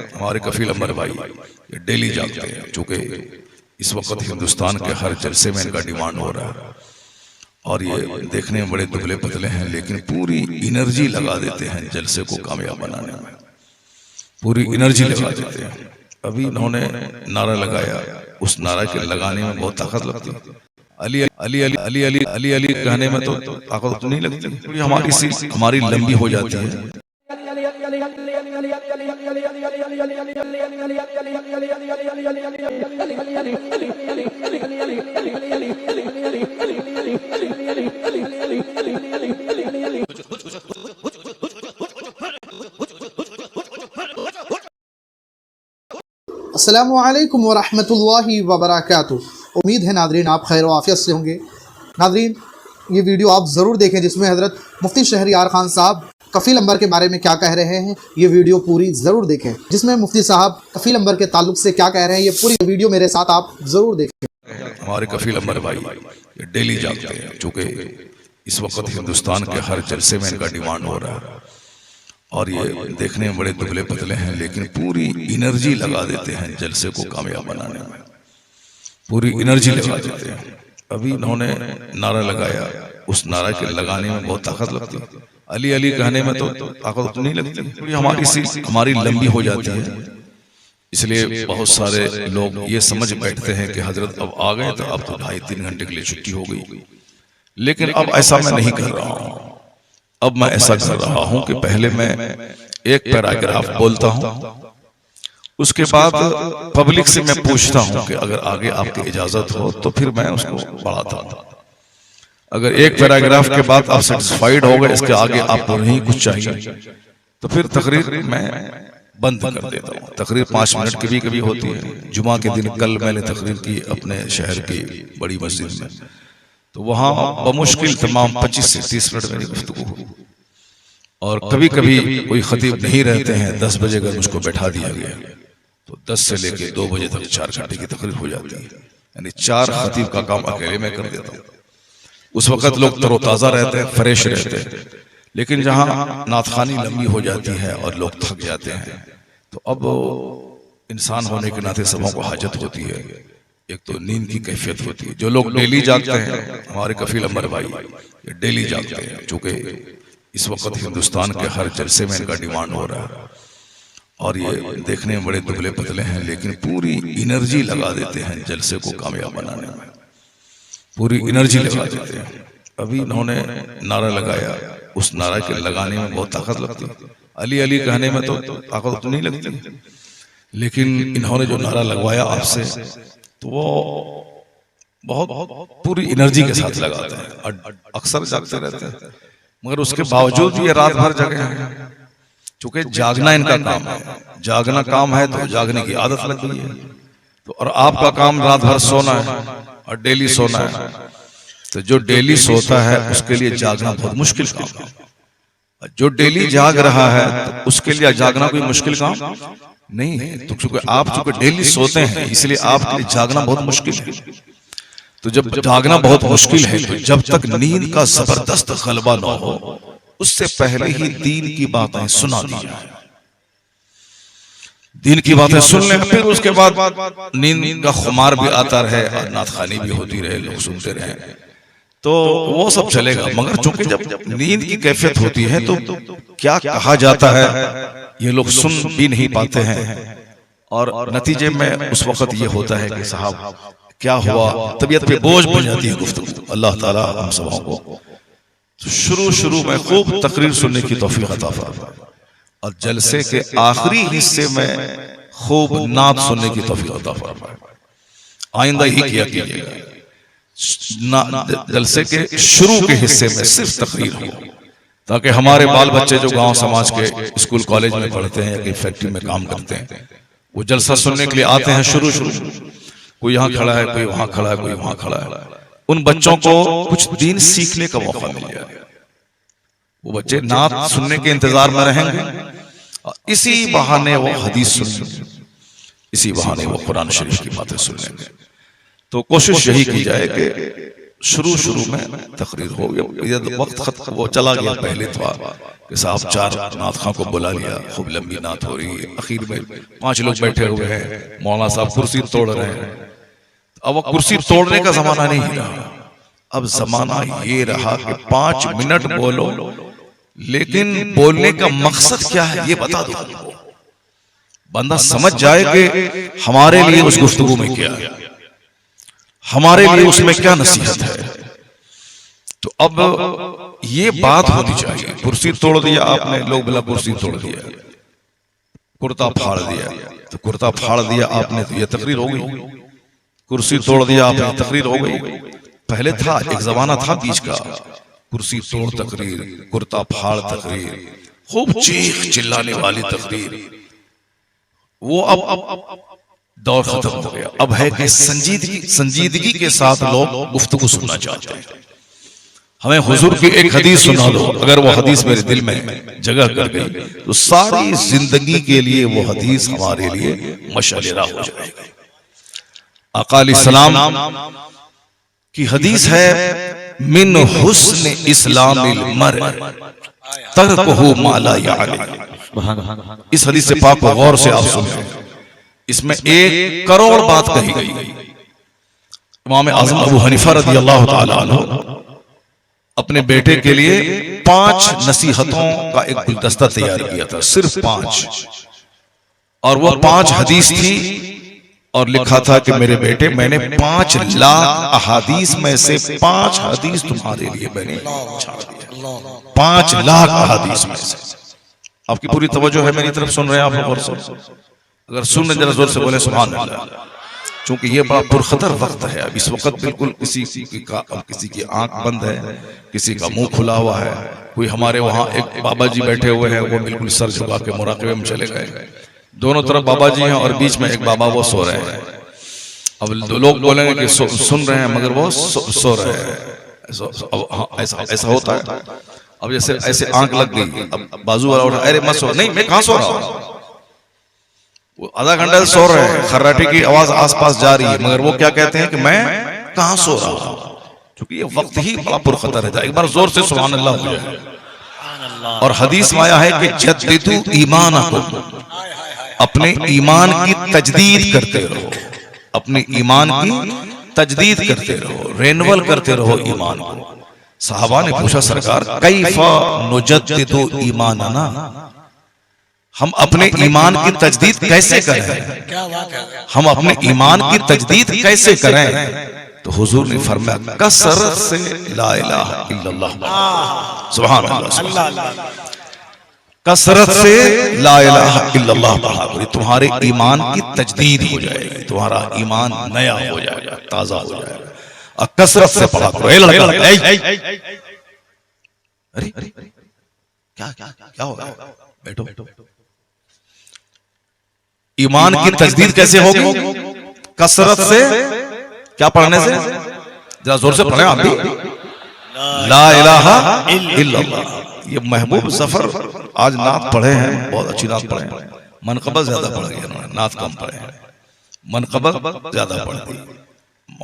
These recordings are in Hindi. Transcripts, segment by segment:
हमारे कफील अमर भाई, ये डेली जागते हैं। चूंकि इस वक्त हिंदुस्तान के हर जलसे में इनका डिमांड हो रहा है और ये देखने में बड़े दुबले पतले हैं, लेकिन पूरी एनर्जी लगा देते हैं जलसे को कामयाब बनाने में, पूरी एनर्जी लगा देते हैं। अभी इन्होंने नारा लगाया, उस नारा के लगाने में बहुत ताकत लगती है। अली अली अली अली अली अली अली कहने में तो ताकत तो नहीं लगती, थोड़ी हमारी लंबी हो जाती है। अस्सलामु अलैकुम व रहमतुल्लाहि व बरकातुहू। उम्मीद है नादरीन आप खैर आफियत से होंगे। नादरीन ये वीडियो आप ज़रूर देखें जिसमें हज़रत मुफ्ती शहरयार खान साहब कफ़ील अंबर के बारे में क्या कह रहे हैं। ये वीडियो पूरी ज़रूर देखें जिसमें मुफ्ती साहब कफ़ील अंबर के ताल्लुक से क्या कह रहे हैं। ये पूरी वीडियो मेरे साथ आप ज़रूर देखें। हमारे कफील अमर भाई ये डेली जागते हैं। चूँकि इस वक्त हिंदुस्तान के हर जलसे में इनका डिमांड हो रहा है और ये देखने में बड़े दुबले पतले हैं, लेकिन पूरी एनर्जी लगा देते हैं जलसे को कामयाब बनाने में, पूरी एनर्जी लगा देते हैं। अभी इन्होंने नारा लगाया, उस नारा के लगाने में बहुत ताकत लगती है। अली अली कहने में तो ताकत तो नहीं लगती, थोड़ी हमारी लंबी हो जाती है। इसलिए बहुत सारे लोग ये समझ बैठते हैं कि हजरत अब आ गए तो अब तो 2.5-3 घंटे के लिए छुट्टी हो गई, लेकिन अब ऐसा मैं नहीं कर रहा हूँ। अब मैं ऐसा कर रहा हूं कि पहले मैं एक पैराग्राफ बोलता हूं, उसके बाद पब्लिक से मैं पूछता हूं कि अगर आगे आपकी इजाजत हो तो फिर मैं उसको बढ़ाता हूं। अगर एक पैराग्राफ के बाद आप सेटिस्फाइड हो गए, इसके आगे आपको नहीं कुछ चाहिए, तो फिर तकरीर मैं बंद कर देता हूं। तकरीर 5 मिनट की भी कभी होती है। जुमा के दिन कल मैंने तकरीर की अपने शहर की बड़ी मस्जिद में, तो वहाँ बमुश्किल तमाम 25 से 30 मिनट मेरी गुफ्तगू हुई। और कभी कभी कोई खतीब नहीं रहते हैं, 10 बजे अगर मुझको बैठा दिया गया तो 10 से लेकर 2 बजे तक 4 घंटे की तकरीर हो जाती है। यानी 4 खतीब का काम अकेले में कर देता हूँ। उस वक्त लोग तरोताज़ा रहते हैं, फ्रेश रहते हैं, लेकिन जहाँ नातखानी लंबी हो जाती है और लोग थक जाते हैं, तो अब इंसान होने के नाते सबों को हाजत होती है। एक तो नींद की कैफियत होती है। जो लोग डेली जागते हैं, हमारे कफील अमर भाई ये डेली जागते हैं। चूँकि इस वक्त हिंदुस्तान के हर जलसे में इनका डिमांड हो रहा है और ये देखने में बड़े दुबले पतले हैं, लेकिन पूरी एनर्जी लगा देते हैं जलसे को कामयाब बनाने में, पूरी एनर्जी लगा देते हैं। अभी इन्होंने नारा लगाया, उस नारा के लगाने में बहुत ताकत लगती है। अली अली कहने में तो ताकत तो नहीं लगती, लेकिन इन्होंने जो नारा लगवाया आपसे, तो वो बहुत पूरी एनर्जी के साथ लगाते हैं। अक्सर जागते रहते हैं, मगर उसके बावजूद ये रात भर जगे हैं। चूंकि जागना इनका काम है, जागना काम है तो जागने की आदत लग गई है। तो और आपका काम रात भर सोना है और डेली सोना है, तो जो डेली सोता है उसके लिए जागना बहुत मुश्किल काम है। जो डेली जाग रहा है तो उसके लिए जागना कोई मुश्किल काम नहीं है। तो चूंकि डेली सोते हैं, इसलिए आपके लिए जागना बहुत मुश्किल है। तो जब जागना बहुत मुश्किल है, तो जब तक नींद का जबरदस्त गलबा ना हो, उससे पहले ही दीन की बातें सुना दी जाए। दीन की बातें सुन लें, फिर उसके बाद नींद का खुमार भी आता रहे और नातखानी भी होती रहे, लोग सुनते रहे, तो वो सब चलेगा। मगर चूंकि जब नींद की कैफियत होती है तो क्या कहा जाता है ये लोग सुन भी नहीं पाते हैं, और नतीजे में उस वक्त ये होता है कि साहब क्या हुआ, तबीयत पे बोझ बन जाती है गुफ्तगू। अल्लाह ताला हम सबों को शुरू में खूब तकरीर सुनने की तौफीक अता फरमाए और जलसे के आखिरी हिस्से में खूब नात सुनने की तौफीक अता फरमाए। आइंदा ही किया कीजिएगा, जलसे के शुरू के हिस्से में सिर्फ तकरीर हो, ताकि हमारे बाल बच्चे जो गांव समाज के स्कूल कॉलेज में पढ़ते हैं या कहीं फैक्ट्री में काम करते हैं, वो जलसा सुनने के लिए आते हैं। शुरू कोई यहाँ खड़ा है, कोई वहां खड़ा है, कोई वहां खड़ा है। उन बच्चों को कुछ दीन सीखने का मौका मिल जाए। वो बच्चे नात सुनने के इंतजार में रहेंगे और इसी बहाने वो हदीस सुनेंगे, इसी बहाने वो कुरान शरीफ की बातें सुन लेंगे। तो कोशिश यही की जाए कि शुरू में तकरीर हो गया, वक्त वो चला गया, पहले था कि साहब 4 नात खां को बुला लिया, खूब लंबी नात हो रही है, आखिर में 5 लोग बैठे हुए हैं, मौलाना साहब कुर्सी तोड़ रहे हैं। अब वो कुर्सी तोड़ने का जमाना नहीं रहा, अब जमाना ये रहा कि 5 मिनट बोलो, लेकिन बोलने का मकसद क्या है ये बता दो तुमको, बंदा समझ जाए कि हमारे लिए उस गुफ्तगू में क्या है, हमारे लिए उसमें क्या नसीहत है। तो अब ये बात होनी चाहिए। कुर्सी तोड़ दिया आपने, लोग बोला कुर्सी तोड़ दिया, कुर्ता फाड़ दिया, तो कुर्ता फाड़ दिया आपने तो ये तकरीर हो गई, कुर्सी तोड़ दिया आपने तकरीर हो गई। पहले था, एक जमाना था बीच का, कुर्सी तोड़ तकरीर, कुर्ता फाड़ तकरीर, खूब चीख चिल्लाने वाली तकरीर, वो अब दौर खत्म हो गया। अब है कि संजीदगी के साथ लोग गुफ्तगू सुनना चाहते हैं। हमें हुजूर की एक हदीस सुना दो, अगर वो हदीस मेरे दिल में जगह कर गई तो सारी जिंदगी के लिए वो हदीस हमारे लिए मशअल राह हो जाएगी। आका अलैहिस्सलाम की हदीस है, मिन हुस्न इस्लामिल मर्इ तर्कुहु मा ला यानी। इस हदीस से पाक को गौर से आप सुनें, इसमें 1 करोड़ बात कही गई। इमाम आज़म अबू हनीफा रज़ियल्लाहु ताला अन्हु अपने बेटे के लिए 5 नसीहतों का एक गुलदस्ता तैयार किया था, सिर्फ 5, और वो 5 हदीस थी, और लिखा था कि मेरे बेटे, मैंने 5 लाख अहादीस में से 5 हदीस तुम्हारे लिए मैंने छाड़ दिया, 5 लाख अहादीस में से। आपकी पूरी तवज्जो है मेरी तरफ, सुन रहे हैं आप लोग? और अगर सुन रहे जरा जोर से बोले सुभान अल्लाह। चूंकि ये बड़ा पुरखतर वक्त है, अब इस वक्त बिल्कुल किसी की आंख बंद है, किसी का मुंह खुला हुआ है। कोई हमारे वहाँ एक बाबा जी बैठे हुए हैं, वो बिल्कुल सर झुका के मुराक़बे में चले गए, दोनों तरफ बाबा जी हैं और बीच में एक बाबा वो सो रहे हैं। अब लोग बोलेंगे कि सुन रहे हैं मगर वो सो रहे हैं, ऐसा होता है। अब जैसे ऐसे आंख लग गई, अब बाजू वाला उठा, अरे मत सो, नहीं मैं कहाँ सो रहा हूँ, वो आधा घंटा से सो रहे हैं, खर्राटे की आवाज आसपास जा रही है, मगर वो क्या कहते हैं कि मैं कहाँ सो रहा हूँ, क्योंकि ये वक्त ही बड़ा पुरखतर है। एक बार जोर से सुभान अल्लाह हो जाए। और हदीस में आया है कि जद्दिदू ईमानकुम, अपने ईमान की तजदीद करते रहो, अपने ईमान की तजदीद करते रहो, रेनवल करते रहो ईमान को। साहबा ने पूछा, सरकार कैफा नुजद्दिदु ईमानना, हम अपने ईमान की तजदीद कैसे करें, हम अपने ईमान की तजदीद कैसे करें? तो हुजूर ने फरमाया, कसरत से ला इलाहा इल्लल्लाह, सुभान अल्लाह, कसरत से ला इलाहा इल्लल्लाह पढ़ा करो, तुम्हारे ईमान की तजदीद हो जाएगी, तुम्हारा ईमान नया हो जाएगा, ताजा हो जाएगा। और कसरत से पढ़ा करो। अरे क्या क्या क्या होगा, बैठो। ईमान की तजदीद कैसे होगी? कसरत से, क्या पढ़ने से? जरा जोर से पढ़े आप भी, ला इलाहा इल्लल्लाह। ये महबूब जफर आज नात पढ़े हैं, बहुत अच्छी नात पढ़े हैं, मनकबत ज्यादा पढ़ गए उन्होंने, नात कम पढ़े हैं, मनकबत ज्यादा पढ़ दी।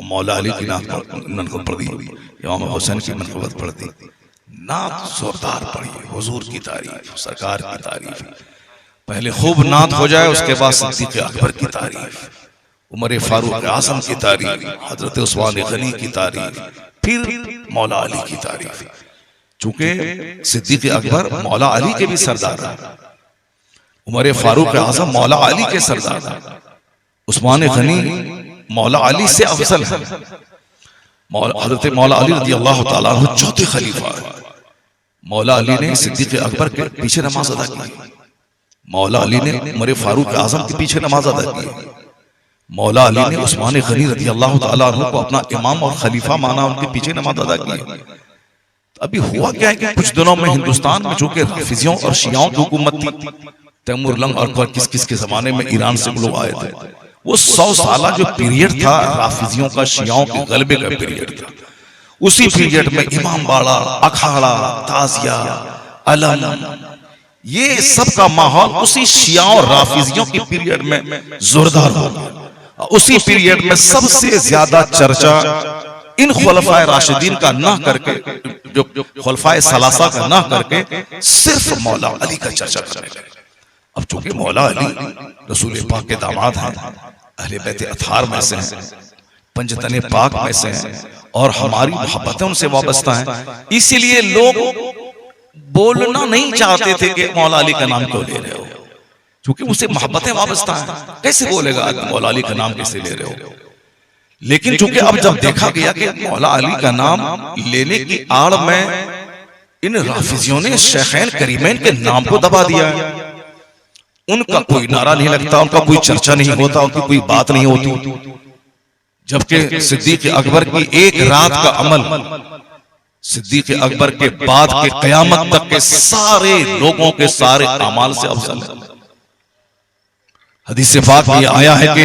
मौला अली की नात मनकबत पढ़ दी, इमाम हुसैन की मनकबत पढ़ दी, नात जोरदार पढ़ी, हुजूर की तारीफ, सरकार की तारीफ। पहले खूब नात हो जाए, उसके बाद सिद्दीक़ अकबर की तारीफ, उमर फारूक आज़म की तारीफ, हजरत उस्मान गनी की तारीफ, फिर मौला अली की तारीफ। चूंकि सिद्दीक़ अकबर मौला अली के भी सरदार हैं, उमर फारूक आज़म मौला अली के सरदार हैं, उस्मान गनी मौला अली से अफजल है, हजरत मौला अली रज़ियल्लाहु ताला अन्हु चौथे खलीफा है। मौला अली ने सिद्दीक़ अकबर के पीछे नमाज अदा की, मौला अली ने उमर फारूक आज़म के पीछे नमाज अदा की, मौला अली ने उस्मान गनी रज़ियल्लाहु ताला अन्हु को अपना इमाम और खलीफा माना, उनके पीछे नमाज अदा की। अभी हुआ क्या है कि कुछ दिनों में हिंदुस्तान में चूंकि राफिजियों और शियाओं की हुकूमत थी, तैमूर लंग और किस किस के जमाने में ईरान से लोग आए थे, वो 100 साल जो पीरियड था राफिजियों का, शियाओं के गलबे का पीरियड था। उसी पीरियड में इमाम बाड़ा, अखाड़ा, ताजिया, अलम, ये सब का माहौल उसी शियाओं और राफिजियों के पीरियड में जोरदार हो गया। उसी पीरियड में सबसे ज्यादा चर्चा इन खुलफाए राशिदीन का ना करके, जो खुलफाए सलासा का ना करके सिर्फ मौला अली का चर्चा करने लगे। अब चूंकि मौला अली रसूल पाक के दामाद हैं, अहले बैत अथार में से हैं, पंजतने पाक में से हैं और हमारी मोहब्बतें उनसे वाबस्ता हैं, इसीलिए लोग बोलना नहीं चाहते थे कि मौला अली का नाम क्यों ले रहे हो, क्योंकि उसे मोहब्बतें वाबस्ता हैं। कैसे बोलेगा मौला अली का नाम कैसे ले रहे हो? लेकिन चूंकि अब जब देखा गया कि मौला अली का नाम लेने की आड़ में इन राफिजियों ने शेखैन करीमैन के नाम को दबा दिया है, उनका कोई नारा नहीं लगता, उनका कोई चर्चा नहीं होता, उनकी कोई बात नहीं होती, जबकि सिद्दीक अकबर की एक रात का अमल सिद्दीक अकबर के बाद के कयामत तक के सारे लोगों के सारे अमाल से अफजल है। हदीस पाक में आया है कि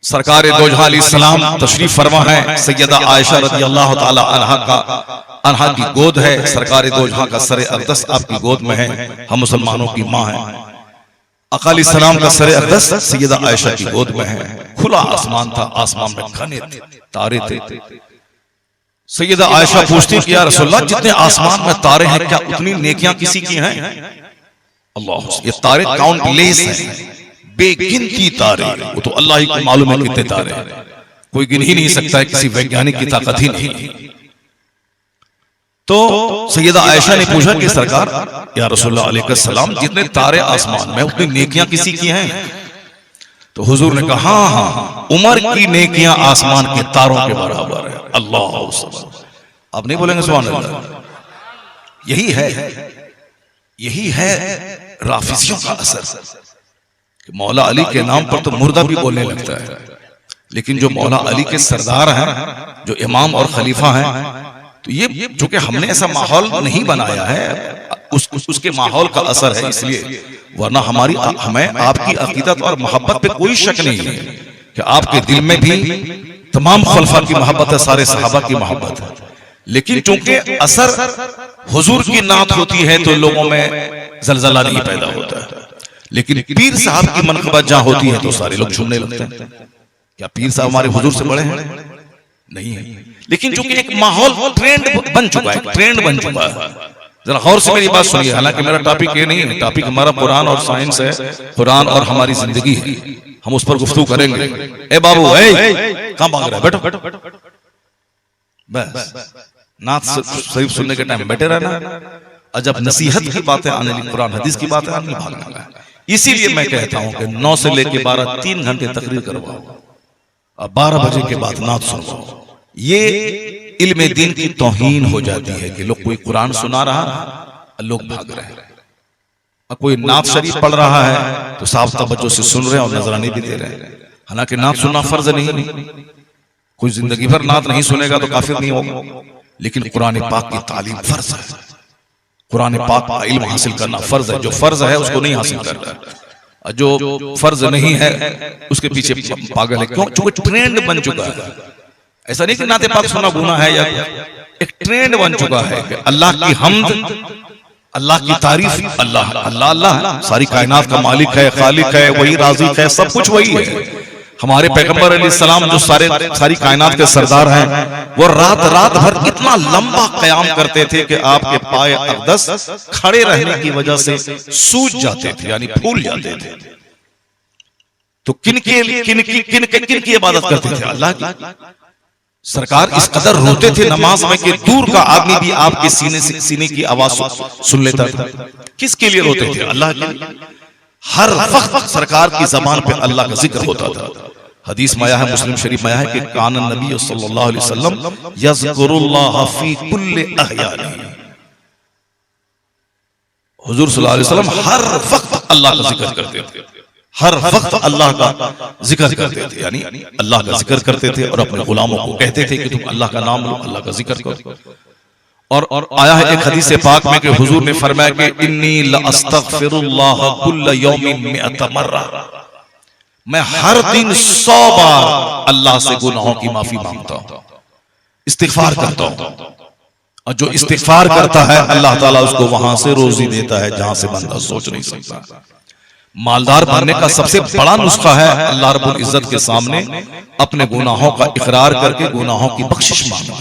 सरकार दो जहां अलैहिस्सलाम तशरीफ फरमा है, सैयदा आयशा रज़ी अल्लाह ताला अन्हा की गोद है, सरकार दो जहां का सरे अक़दस आपकी गोद में है, हम मुसलमानों की मां है। आका अलैहिस्सलाम का सरे अक़दस सैयदा आयशा की गोद में है। खुला आसमान था, आसमान में घने तारे थे। सैयदा आयशा पूछती कि या रसूलल्लाह, जितने आसमान में तारे हैं क्या उतनी नेकियां किसी की हैं? अल्लाह, ये तारे काउंटलेस हैं, बेगिनती तारे, वो तो अल्लाह ही को मालूम है कितने तारे हैं, कोई गिन ही नहीं सकता है, किसी वैज्ञानिक की ताकत ही नहीं। तो सैयदा आयशा ने पूछा कि सरकार या रसूलुल्लाह अलैहि सलाम, जितने तारे आसमान में उतनी नेकियां किसी की हैं? तो हुजूर ने कहा हाँ, उमर की नेकियां आसमान के तारों के बराबर है। अल्लाह, आप नहीं बोलेंगे सुभान अल्लाह? यही है राफिजियों का असर कि मौला अली के नाम पर तो मुर्दा भी बोलने लगता है, लेकिन जो मौला अली के सरदार हैं, जो इमाम और खलीफा हैं, तो ये चूंकि हमने ऐसा माहौल नहीं बनाया है, उसके माहौल का असर है इसलिए, वरना हमें आपकी अकीदत और मोहब्बत पे कोई शक नहीं है कि आपके दिल में भी तमाम खुलफा की मोहब्बत है, सारे सहाबा की मोहब्बत है, लेकिन चूंकि असर हुजूर की नात होती है तो लोगों में जलजला नहीं पैदा होता है। लेकिन पीर साहब की मनक़बत जहां होती है तो सारे लोग झूमने लगते हैं। क्या पीर साहब हमारे हुजूर से बड़े हैं? नहीं है। लेकिन चूंकि एक माहौल ट्रेंड बन चुका है, जरा गौर से मेरी बात सुनिए। हालांकि मेरा टॉपिक ये नहीं है, टॉपिक हमारा कुरान और साइंस है, कुरान और हमारी जिंदगी है, हम उस पर गुफ्तगू करेंगे। ए बाबू, कहां भाग रहा है? बैठो बस, नात शरीफ सुनने के टाइम बैठे रहना, और जब नसीहत की बातें आने लगी, कुरान हदीस की बातें आने, भागना है। इसीलिए मैं कहता हूं कि 9 से लेके 12 3 घंटे तकरीर करवाओ और 12 बजे के बाद नात सुनवाओ। ये इल्मे दीन की तौहीन हो जाती है कि लोग कोई कुरान सुना रहा है, लोग भाग रहे हैं, और कोई नात शरीफ पढ़ रहा है तो साफ तवज्जो से सुन रहे हैं और नजराने भी दे रहे हैं। हालांकि नात सुनना फर्ज नहीं, कोई जिंदगी भर नात नहीं सुनेगा तो काफिर नहीं होगा, लेकिन कुरान पाक की तालीम फर्ज है, कुरान पाक का इल्म हासिल करना फर्ज है। जो फर्ज है उसको नहीं हासिल कर रहा है, जो फर्ज नहीं है उसके पीछे पागल है। क्यों? चूंकि ट्रेंड बन चुका है। ऐसा नहीं कि नाते पाक सुनना गुनाह है, या एक ट्रेंड बन चुका है कि अल्लाह की हम्द, अल्लाह की तारीफ, अल्लाह अल्लाह अल्लाह सारी कायनात का मालिक है, खालिक है, वही राज़िक है, सब कुछ वही है। हमारे पैगंबर अलैहिस्सलाम जो सारी कायनात के सरदार हैं, वो रात भर इतना लंबा क़याम करते थे कि आपके पाए अक़दस खड़े रहने की वजह से सूज जाते थे, यानी फूल जाते थे। तो किन की इबादत करते थे? अल्लाह की। सरकार इस कदर रोते थे नमाज में कि दूर का आदमी भी आपके सीने की आवाज सुन लेता था। किसके लिए रोते थे? अल्लाह के लिए। हर वक्त सरकार की जबान पे अल्लाह का जिक्र होता था। हदीस में आया है, मुस्लिम शरीफ में आया है कि कान नबी सल्लल्लाहु अलैहि वसल्लम यज़कुरुल्लाह फी कुल्लि अहयानिही, हुजूर सल्लल्लाहु अलैहि वसल्लम हर वक्त अल्लाह का जिक्र करते थे, हर वक्त अल्लाह का जिक्र करते थे, यानी अल्लाह का जिक्र करते थे और अपने गुलामों को कहते थे कि तुम अल्लाह का नाम लो, अल्लाह का जिक्र करो। और आया है एक हदीस पाक में कि हुजूर ने फरमाया कि इन्नी लअस्तगफिरुल्लाह कुल्ल यौमिन मिअत मर्रा, मैं हर दिन 100 बार अल्लाह से गुनाहों की माफी मांगता हूं, इस्तिगफार करता हूं। और जो इस्तिगफार करता है अल्लाह ताला उसको वहां से रोजी देता है जहां से बंदा सोच नहीं सकता। मालदार बनने का सबसे बड़ा नुस्खा है अल्लाह रब्बुल इज्जत के सामने अपने गुनाहों का इकरार करके गुनाहों की बख्शिश मांगना।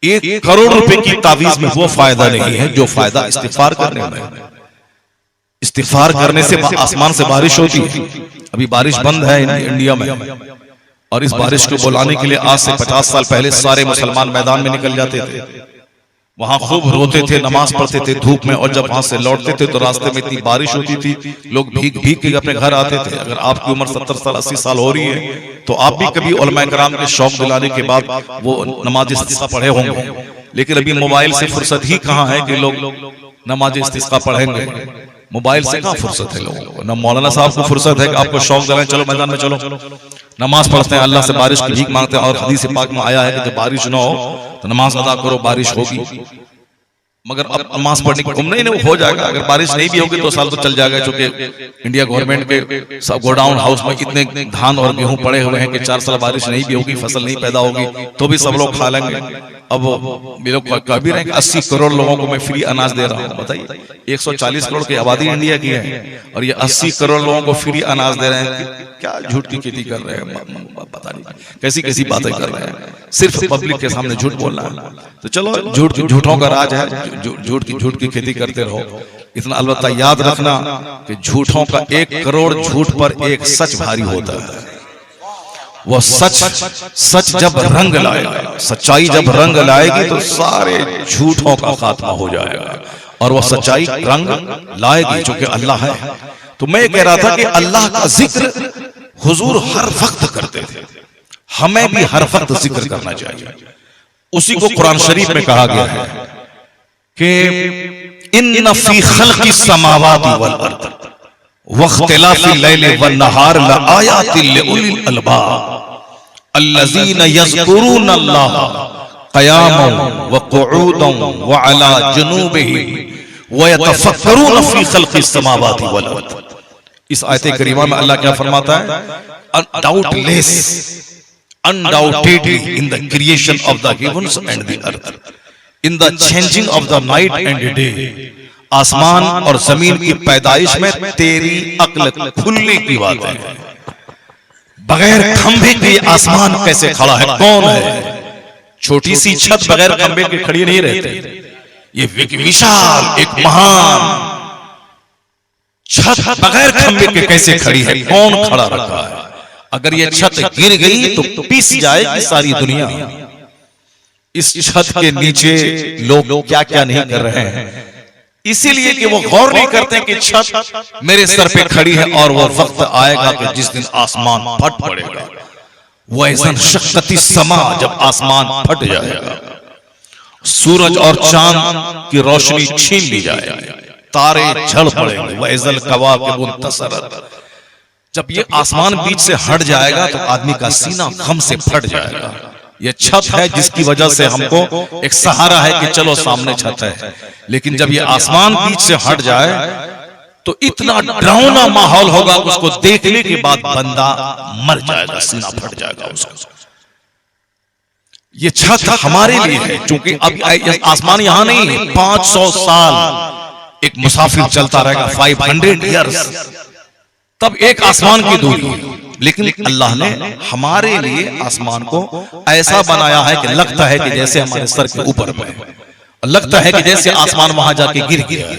1 करोड़ रुपए की तावीज में वो फायदा नहीं है जो फायदा इस्तिगफार करने में है। इस्तिगफार करने से आसमान से बारिश होती है। अभी बारिश बंद है इंडिया में, और इस बारिश को बुलाने के लिए आज से 50 साल पहले सारे मुसलमान मैदान में निकल जाते थे, वहां खूब रोते थे, नमाज पढ़ते थे धूप में, और जब वहां से लौटते थे तो रास्ते में इतनी बारिश होती थी, लोग भीग भीग के अपने घर आते थे। अगर आपकी उम्र 70 साल 80 साल हो रही है तो आप भी कभी उलमा कराम के शौक दिलाने के बाद वो नमाज इस्तिस्का पढ़े होंगे, लेकिन अभी मोबाइल से फुर्सत ही कहाँ है कि लोग नमाज इस्तिस्का पढ़ेंगे। मोबाइल से कहाँ फुर्सत है लोगों को। न मौलाना साहब को फुर्सत है कि आपको शौक दिलाएं, चलो मैदान में चलो, नमाज पढ़ते हैं, अल्लाह से बारिश की भीख मांगते हैं, और हदीस पाक में आया है कि जब बारिश ना हो तो नमाज अदा करो, बारिश होगी। मगर अब नमाज पढ़ने की नहीं नहीं हो जाएगा। अगर बारिश नहीं भी होगी तो साल तो चल जाएगा, क्योंकि इंडिया गवर्नमेंट के सब गोडाउन हाउस में इतने धान और गेहूं पड़े हुए हैं कि 4 साल बारिश नहीं भी होगी, फसल नहीं पैदा होगी तो भी सब लोग खा लेंगे। अब लोग कह भी रहे हैं कि 80 करोड़ लोगों को मैं फ्री अनाज दे रहा हूं। बताइए, 140 करोड़ की आबादी इंडिया की है और ये 80 करोड़ लोगों को फ्री अनाज दे रहे हैं। क्या झूठ की खेती कर रहे हैं, पता नहीं कैसी कैसी बातें कर रहे हैं। सिर्फ पब्लिक के सामने झूठ बोलना है। तो चलो, झूठों का राज है, झूठ की खेती करते रहो। इतना अलबत्ता याद रखना कि झूठों का 1 करोड़ झूठ पर एक सच भारी होता है। वो सच जब रंग लाएगा, सच्चाई जब रंग लाएगी तो सारे झूठों का खात्मा हो जाएगा, और वो सच्चाई रंग लाएगी जो कि अल्लाह है। तो मैं कह रहा था कि अल्लाह का जिक्र हुजूर हर वक्त करते थे, हमें भी हर वक्त जिक्र करना चाहिए। उसी को कुरान शरीफ में कहा गया है कि इन्न फी खल्क़िस समावाति वल अर्द वख्तिलाफिल लैलि वन नहार लआयातिल लिउलिल अलबाब अल्लज़ीना यज़कुरूनल्लाह क़यामन व क़ुऊदन व अला जुनूबिहिम व यतफ़क्करून फी खल्क़िस समावाति वल अर्द। इस आयत करीमा में अल्लाह क्या फरमाता है? Undoubtedly in the creation of the heavens and the earth, in the changing of the night and the day, आसमान और जमीन की पैदाइश में तेरी अक्ल खुलने की बात है। बगैर खंभे के आसमान कैसे खड़ा है? कौन है? छोटी सी छत बगैर खंभे के खड़ी नहीं रहती। ये विशाल एक महान छत बगैर खंभे के कैसे खड़ी है? कौन खड़ा रखा है? अगर ये छत गिर गई तो पिस जाएगी सारी दुनिया। इस छत के नीचे लोग क्या क्या नहीं कर रहे हैं, इसीलिए कि वो गौर नहीं करते कि छत मेरे सर पे खड़ी है, और वो वक्त आएगा कि जिस दिन आसमान फट पड़ेगा। वैसन शक्कती समा, जब आसमान फट जाएगा, सूरज और चांद की रोशनी छीन ली जाएगी, तारे झड़ पड़ेंगे। वैसल कवाकिब तसरत, जब ये आसमान बीच से हट जाएगा तो आदमी का सीना गम से फट जाएगा। ये छत है जिसकी वजह से हमको एक सहारा है कि चलो सामने छत है, लेकिन जब ये आसमान बीच से हट जाए तो इतना डरावना माहौल होगा, उसको देखने के बाद बंदा मर जाएगा, सीना फट जाएगा उसका। ये छत हमारे लिए है, क्योंकि अब आसमान यहां नहीं है। 500 साल एक मुसाफिर चलता रहेगा, 500 ईयर्स, तब एक आसमान की दूरी। लेकिन अल्लाह ने हमारे लिए आसमान को ऐसा बनाया है कि लगता है कि जैसे हमारे सर के ऊपर है, लगता है कि जैसे आसमान वहां जाके गिर गया है,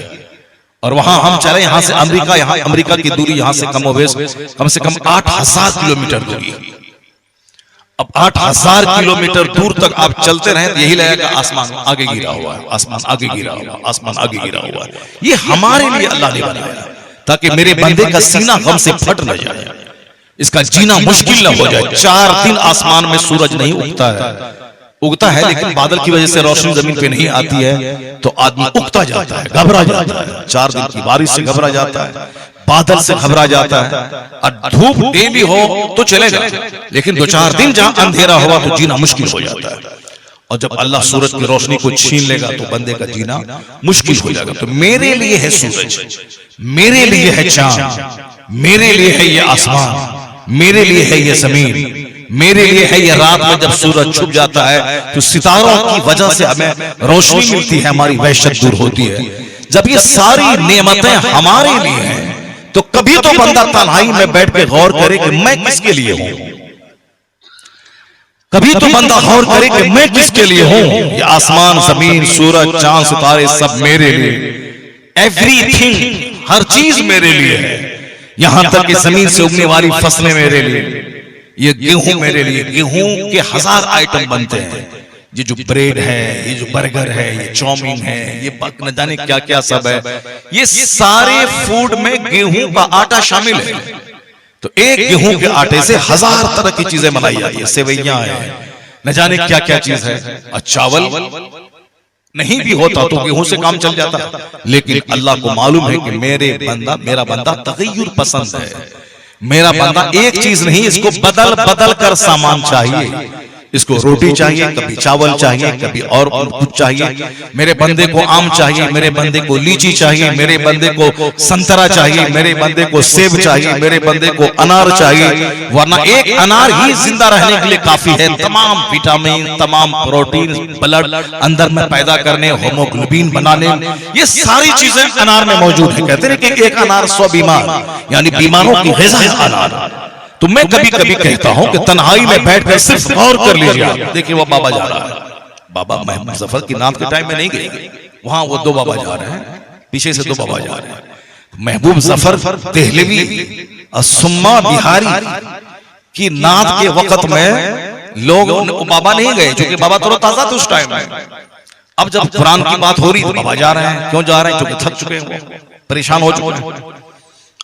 और वहां हम चले यहाँ से अमेरिका, यहाँ अमेरिका की दूरी यहाँ से कम से कम 8000 किलोमीटर दूरी। अब 8000 किलोमीटर दूर तक आप चलते रहे, यही लगेगा आसमान आगे गिरा हुआ है, आसमान आगे गिरा हुआ, आसमान आगे गिरा हुआ है। ये हमारे लिए अल्लाह ने बनाया ताकि मेरे बंदे का सीना गम से फट न जाए, इसका जीना मुश्किल न हो जाए। 4 दिन आसमान में सूरज नहीं उगता है, लेकिन बादल की वजह से रोशनी जमीन पे नहीं आती है तो आदमी उगता जाता है, घबरा जाता है। 4 दिन की बारिश से घबरा जाता है, बादल से घबरा जाता है, और धूप डेली हो तो चलेगा, लेकिन 2-4 दिन जहां अंधेरा हुआ तो जीना मुश्किल हो जाता है। और जब अल्लाह सूरज की रोशनी को छीन लेगा तो बंदे का जीना मुश्किल हो जाएगा। तो मेरे लिए है सूरज, मेरे लिए है चांद, मेरे लिए है ये आसमान, मेरे लिए है ये जमीन, मेरे लिए है ये रात में जब सूरज छुप जाता है तो सितारों की वजह से हमें रोशनी मिलती है, हमारी वहशत दूर होती है। जब ये सारी नेमतें हमारे लिए हैं तो कभी तो बंदा तन्हाई में बैठ के गौर करे कि मैं किसके लिए हूं। कभी तो बंदा गौर करे कि मैं किसके लिए हूं। ये आसमान, जमीन, सूरज, चांद, सितारे सब मेरे लिए, एवरीथिंग, हर चीज मेरे लिए है। यहां तक कि जमीन से उगने वाली फसलें मेरे लिए, ये गेहूं मेरे लिए। गेहूं के 1000 आइटम बनते हैं। ये जो ब्रेड है, ये जो बर्गर है, ये चाउमीन है, ये न जाने क्या क्या सब है, ये सारे फूड में गेहूं का आटा शामिल है। तो एक गेहूं के आटे से 1000 तरह की चीजें बनाई जाती है। सेवैयां है, न जाने क्या क्या चीज है। और चावल नहीं भी होता तो गेहूं से काम चल जाता, लेकिन अल्लाह को मालूम है कि मेरा बंदा तगय्युर पसंद है। मेरा बंदा एक चीज नहीं, इसको बदल बदल कर सामान चाहिए। इसको रोटी चाहिए, कभी चावल चाहिए, कभी और कुछ चाहिए। मेरे बंदे को आम चाहिए, मेरे बंदे को लीची चाहिए, मेरे बंदे को संतरा चाहिए, मेरे बंदे को सेब चाहिए, मेरे बंदे को अनार चाहिए। वरना एक अनार ही जिंदा रहने के लिए काफी है। तमाम विटामिन, तमाम प्रोटीन ब्लड अंदर में पैदा करने, होमोग्लोबिन बनाने, ये सारी चीजें अनार में मौजूद है। कहते हैं कि एक अनार 100 बीमार, यानी बीमारों की ग़िज़ा है अनार। तो मैं कभी कभी कहता हूं कि तन्हाई में बैठकर सिर्फ गौर कर लीजिए। देखिए वो बाबा जा रहा है, बाबा महबूब जफर की नात के टाइम में नहीं गए, वहां वो 2 बाबा जा रहे हैं, पीछे से 2 बाबा जा रहे हैं। महबूब जफर देहलवी सुम्मा बिहारी की नात के वक्त में लोग बाबा नहीं गए, क्योंकि बाबा तो ताजा थे उस टाइम में। अब जब कुरान की बात हो रही तो बाबा जा रहे हैं। क्यों जा रहे हैं? क्योंकि थक चुके हैं, परेशान हो चुके हैं।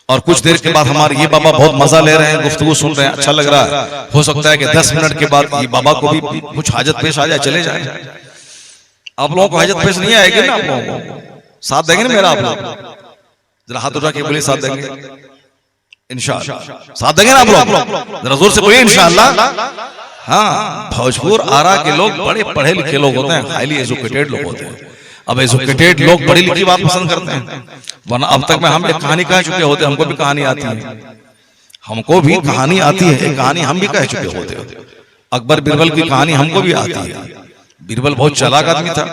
और कुछ देर के बाद हमारे ये बाबा बहुत मजा ले रहे हैं, गुफ्तगू सुन रहे हैं, अच्छा लग रहा है। हो सकता है कि 10 मिनट के बाद ये बाबा को भी कुछ हाजत पेश आ जाए, चले जाए। आप लोगों को हाजत पेश नहीं आएगी ना? आप लोगों को साथ देंगे ना मेरा? आप लोग जरा हाथ उठा के बोलिए, साथ देंगे इंशाअल्लाह। साथ देंगे ना आप लोग? जरा जोर से बोलिए इंशाअल्लाह। हाँ, भोजपुर आरा के लोग बड़े पढ़े लिखे लोग होते हैं, हाईली एजुकेटेड लोग होते हैं। अब एजुकेटेड लोग पढ़ी लिखी बात पसंद करते हैं, वरना अब तक में हम एक कहानी कह चुके होते, हमको भी कहानी आती है, हमको भी कहानी आती है। एक कहानी हम भी कह चुके होते। अकबर बीरबल की कहानी हमको भी आती है। बीरबल बहुत चालाक आदमी था।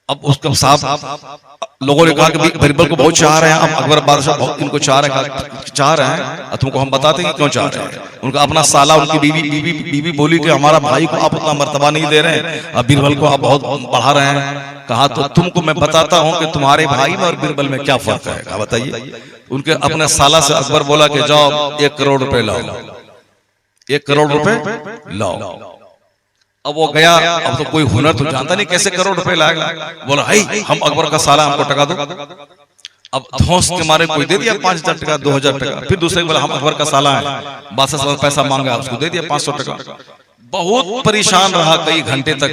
अब उसका साहब लोगों ने कहा कि बीरबल को बहुत चाह रहे हैं। अब अकबर बादशाह बहुत इनको चाह रहे हैं, तुमको हम बताते हैं क्यों चाह रहे हैं। उनका अपना साला, उनकी बीवी बोली कि हमारा भाई को आप उतना मर्तबा नहीं दे रहे हैं, अब बीरबल को आप बहुत बढ़ा रहे हैं। कहा तो तुमको मैं बताता हूं कि तुम्हारे भाई में और बीरबल में क्या फर्क है। कहा बताइए। उनके अपने साला से अकबर बोला कि जाओ 1 करोड़ रुपए लाओ, 1 करोड़ रुपए लाओ। अब वो गया। अब तो कोई हुनर तो जानता नहीं, कैसे करोड़ रुपए लाएगा। बोला हाई हम अकबर का साला, हमको टका दो। अब धौंस के मारे कोई दे दिया 5000 टका, 2000 टका। फिर दूसरे बोला हम अकबर का साला है, बादशाह से पैसा मांगा, उसको दे दिया 500 टका। बहुत परेशान रहा कई घंटे तक।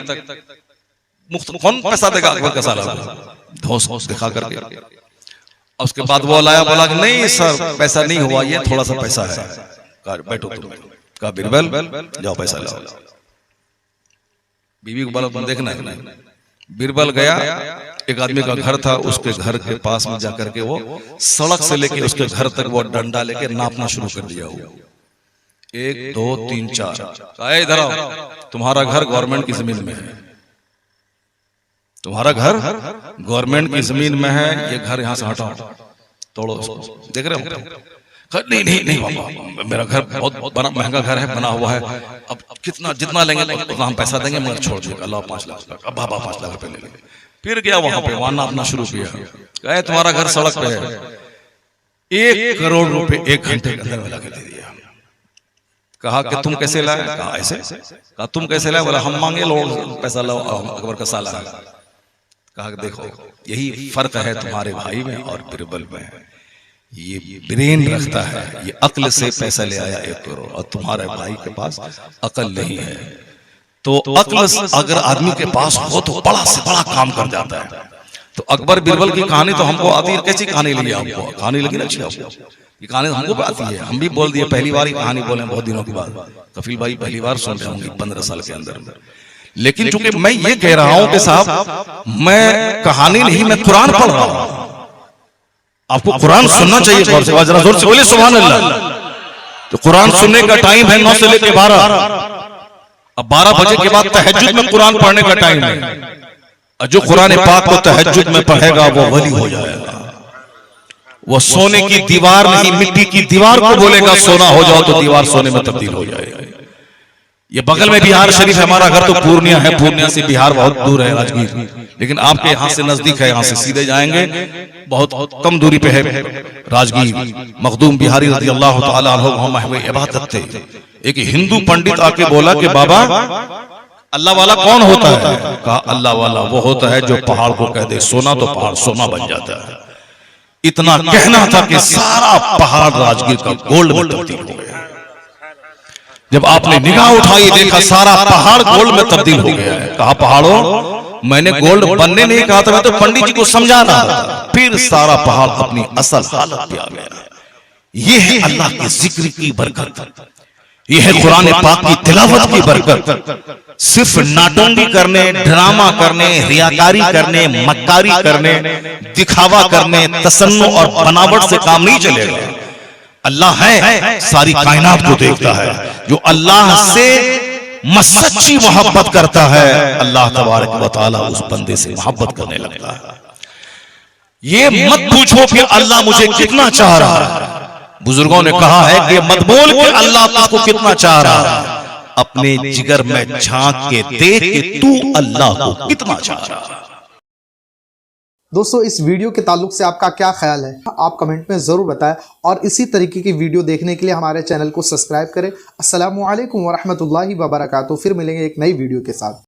मुफ्त कौन पैसा देगा अकबर का साला? धौंस दिखा करके। उसके बाद वो लाया, बोला कि नहीं सर पैसा नहीं हुआ, ये थोड़ा सा पैसा है। कहा बैठो तुम। कहा बीरबल जाओ पैसा लाओ। बीवी को बोला तुम देखना है। बीरबल गया, एक आदमी का घर था, उसके घर के पास में जाकर के वो सड़क से लेके उसके घर तक वो डंडा लेके नापना शुरू कर दिया। 1 2 3 4। इधर आओ, तुम्हारा घर गवर्नमेंट की जमीन में है, तुम्हारा घर गवर्नमेंट की जमीन में है, ये घर यहां से हटाओ, तोड़ो उसको। देख रहे हो? नहीं बाबा, मेरा घर बहुत बड़ा महंगा घर है, बना हुआ है। अब कितना जितना लेंगे उतना हम पैसा देंगे, मगर छोड़ दिए। अल्लाह 5 लाख। अब बाबा 5 लाख रुपए ले लेंगे। फिर गया वहां पे, वहां नापना शुरू किया। कहे तुम्हारा घर सड़क पे है, 1 करोड़ रुपए 1 घंटे के अंदर में लगा दे दिया। कहा कि तुम कैसे लाए? कहा ऐसे। कहा तुम कैसे लाए? बोला हम मांगे लोग पैसा लाओ, अकबर का साला। कहा देखो यही फर्क है तुम्हारे भाई में और बीरबल में। ये ब्रेन रखता है, ये अक्ल से पैसा ले आया 1 करोड़, और तुम्हारे भाई के पास अक्ल नहीं है। तो अक्ल अगर आदमी के पास हो तो बड़ा से बड़ा काम कर जाता है। तो अकबर बीरबल की कहानी तो हमको आती है। कैसी कहानी लगी आपको? कहानी लगी ना अच्छी आपको? ये कहानी हमको भी आती है, हम भी बोल दिए। पहली बार कहानी बोले बहुत दिनों के बाद। कफील भाई पहली बार सुन रहे होंगे 15 साल के अंदर। लेकिन चूंकि मैं ये कह रहा हूं कि साहब मैं कहानी नहीं, मैं कुरान पढ़ रहा हूं। आपको कुरान सुनना चाहिए गौर से। जरा जोर से बोलिए सुभान अल्लाह। तो कुरान सुनने का टाइम है 9 से लेकर 12। अब 12 बजे के बाद तहज्जुद में कुरान पढ़ने का टाइम है। और जो कुरान पाक को तहज्जुद में पढ़ेगा वो वली हो जाएगा, वो सोने की दीवार नहीं, मिट्टी की दीवार को बोलेगा सोना हो जाओ तो दीवार सोने में तब्दील हो जाएगा। ये बगल में बिहार शरीफ है, हमारा घर तो पूर्णिया है, पूर्णिया से बिहार बहुत दूर है राजगीर, लेकिन आपके यहां से नजदीक है, यहां से सीधे जाएंगे बहुत कम दूरी पे है राजगीर। मखदूम बिहारी रज़ी अल्लाह तआला अन्हु वहां महवे इबादत थे। एक हिंदू पंडित आके बोला कि बाबा अल्लाह वाला कौन होता है? कहा अल्लाह वाला वो होता है जो पहाड़ को कह दे सोना तो पहाड़ सोना बन जाता है। इतना कहना था कि सारा पहाड़ राजगीर का गोल्ड में तब्दील हो गया। जब आपने निगाह उठाई देखा सारा पहाड़ गोल्ड में तब्दील हो गया है। कहा पहाड़ों मैंने गोल्ड बनने नहीं कहा था, मैं तो पंडित जी को समझा रहा था। फिर सारा पहाड़ अपनी असल हालत पे आ गया। ये है अल्लाह के जिक्र की बरकत, ये है कुरान पाक की तिलावत की बरकत। सिर्फ नाटंगी करने, ड्रामा करने, रियाकारी करने, मक्कारी करने, दिखावा करने, तसन्नु और बनावट से काम नहीं चलेगा। अल्लाह है, सारी कायनात को देखता है। जो अल्लाह से सच्ची मोहब्बत करता है, अल्लाह तबारक व तआला उस बंदे से मोहब्बत करने लगता है। ये मत पूछो कि अल्लाह मुझे कितना चाह रहा है। बुजुर्गों ने कहा है कि मत बोल कि अल्लाह तुझको कितना चाह रहा है, अपने जिगर में झांक के देख कि तू अल्लाह को कितना चाह रहा है। दोस्तों इस वीडियो के ताल्लुक से आपका क्या ख्याल है, आप कमेंट में ज़रूर बताएं और इसी तरीके की वीडियो देखने के लिए हमारे चैनल को सब्सक्राइब करें। अस्सलामु अलैकुम वरहमतुल्लाहि वबरकातुहू। फिर मिलेंगे एक नई वीडियो के साथ।